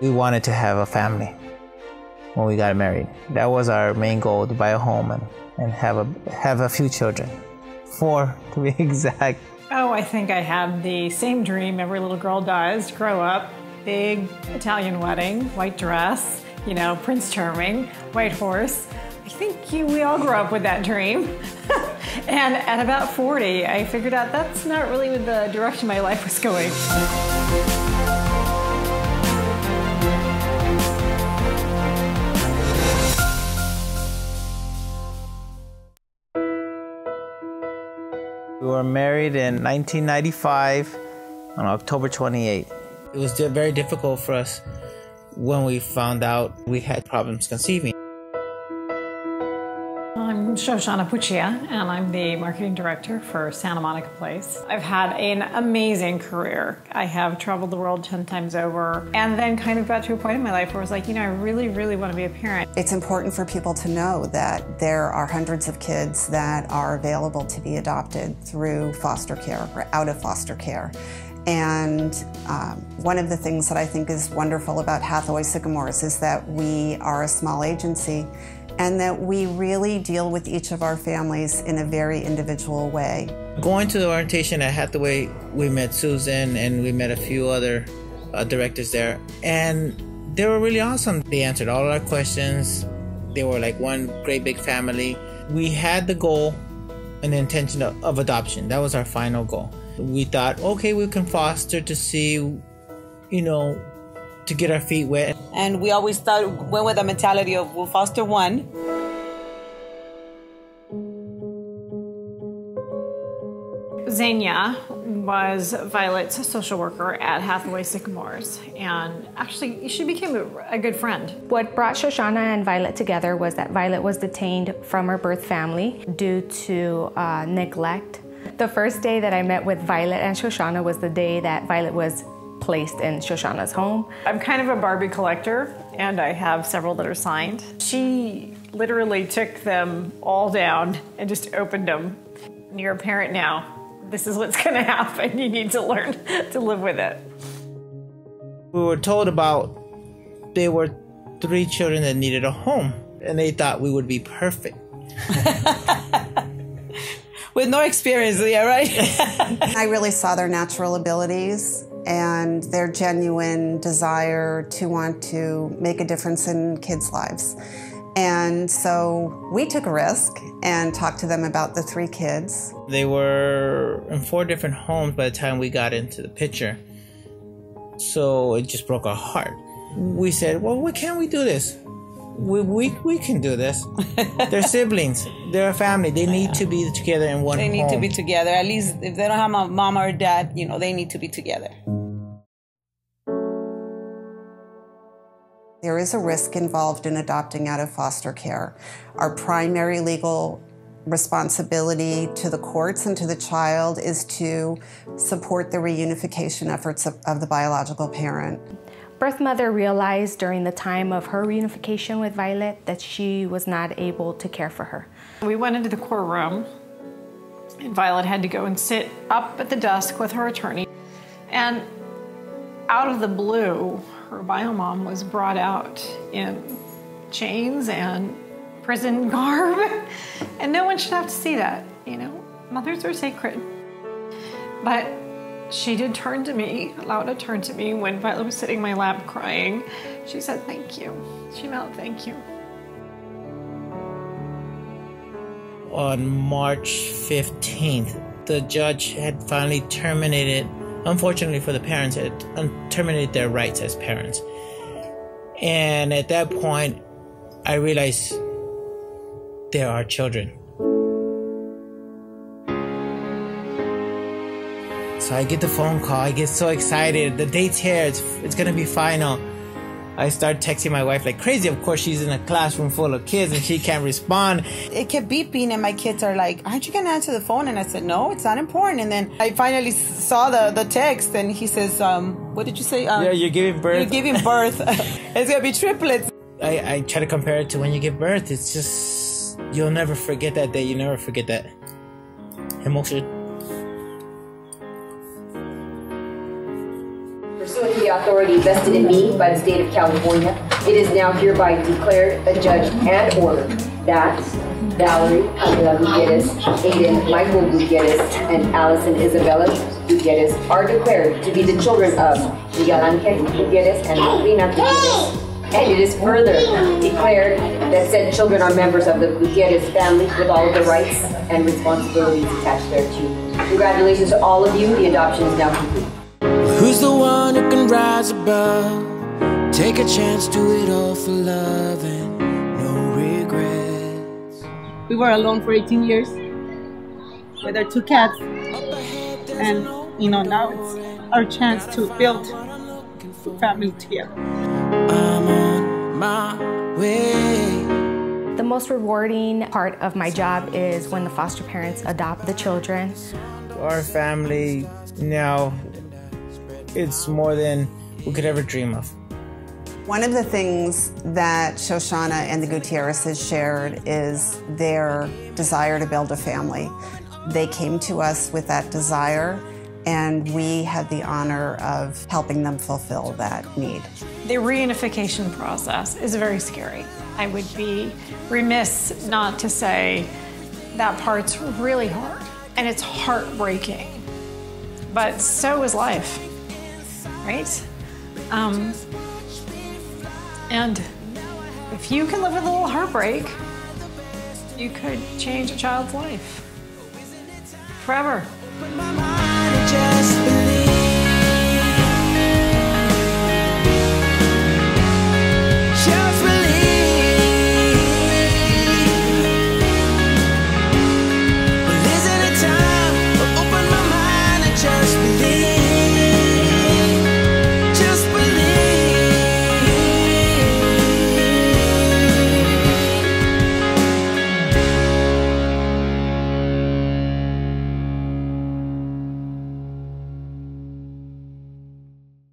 We wanted to have a family when we got married. That was our main goal, to buy a home and have a few children. 4 to be exact. Oh, I think I had the same dream every little girl does, to grow up, big Italian wedding, white dress, you know, Prince Charming, white horse. I think we all grew up with that dream. And at about 40, I figured out that's not really the direction my life was going. We were married in 1995 on October 28th. It was very difficult for us when we found out we had problems conceiving. I'm Shoshana Puccia, and I'm the marketing director for Santa Monica Place. I've had an amazing career. I have traveled the world 10 times over, and then kind of got to a point in my life where I was like, you know, I really, really want to be a parent. It's important for people to know that there are hundreds of kids that are available to be adopted through foster care or out of foster care. And one of the things that I think is wonderful about Hathaway-Sycamores is that we are a small agency and that we really deal with each of our families in a very individual way. Going to the orientation at Hathaway, we met Susan and we met a few other directors there, and they were really awesome. They answered all our questions. They were like one great big family. We had the goal and the intention of adoption. That was our final goal. We thought, okay, we can foster to see, you know, to get our feet wet. And we always went with the mentality of we'll foster one. Xenia was Violet's social worker at Hathaway-Sycamores, and actually she became a good friend. What brought Shoshana and Violet together was that Violet was detained from her birth family due to neglect. The first day that I met with Violet and Shoshana was the day that Violet was placed in Shoshana's home. I'm kind of a Barbie collector, and I have several that are signed. She literally took them all down and just opened them. You're a parent now. This is what's going to happen. You need to learn to live with it. We were told there were 3 children that needed a home, and they thought we would be perfect. With no experience, yeah, right? I really saw their natural abilities and their genuine desire to want to make a difference in kids' lives. And so we took a risk and talked to them about the 3 kids. They were in 4 different homes by the time we got into the picture. So it just broke our heart. We said, well, why can't we do this? We can do this. They're siblings. They're a family. They need to be together in one home. They need to be together. At least if they don't have a mom or dad, you know, they need to be together. There is a risk involved in adopting out of foster care. Our primary legal responsibility to the courts and to the child is to support the reunification efforts of the biological parent. Birth mother realized during the time of her reunification with Violet that she was not able to care for her. We went into the courtroom, and Violet had to go and sit up at the desk with her attorney. And out of the blue, her bio mom was brought out in chains and prison garb. And no one should have to see that, you know. Mothers are sacred. But she did turn to me, allowed to turn to me when Violet was sitting in my lap crying. She said, thank you. She meant thank you. On March 15th, the judge had finally terminated, unfortunately for the parents, had terminated their rights as parents. And at that point, I realized there are children. So I get the phone call, I get so excited, the date's here, it's gonna be final. I start texting my wife like crazy. Of course, she's in a classroom full of kids and she can't respond. It kept beeping and my kids are like, aren't you gonna answer the phone? And I said, no, it's not important. And then I finally saw the text and he says, what did you say? Yeah, you're giving birth. You're giving birth. It's gonna be triplets. I try to compare it to when you give birth. It's just, you'll never forget that day. You never forget that emotion. Pursuant to the authority vested in me by the state of California, it is now hereby declared, adjudged, and ordered that Valerie Angela Gutierrez, Aiden Michael Gutierrez, and Allison Isabella Gutierrez are declared to be the children of Miguel Angel Gutierrez and Rina Gutierrez. And it is further declared that said children are members of the Gutierrez family with all of the rights and responsibilities attached thereto. Congratulations to all of you. The adoption is now complete. Who's the one who can rise above? Take a chance, do it all for love and no regrets. We were alone for 18 years with our 2 cats. And, now it's our chance to build a family together. I'm on my way. The most rewarding part of my job is when the foster parents adopt the children. Our family now, it's more than we could ever dream of. One of the things that Shoshana and the Gutierrezes shared is their desire to build a family. They came to us with that desire, and we had the honor of helping them fulfill that need. The reunification process is very scary. I would be remiss not to say that part's really hard, and it's heartbreaking, but so is life, right? And if you can live with a little heartbreak, you could change a child's life forever. Just believe.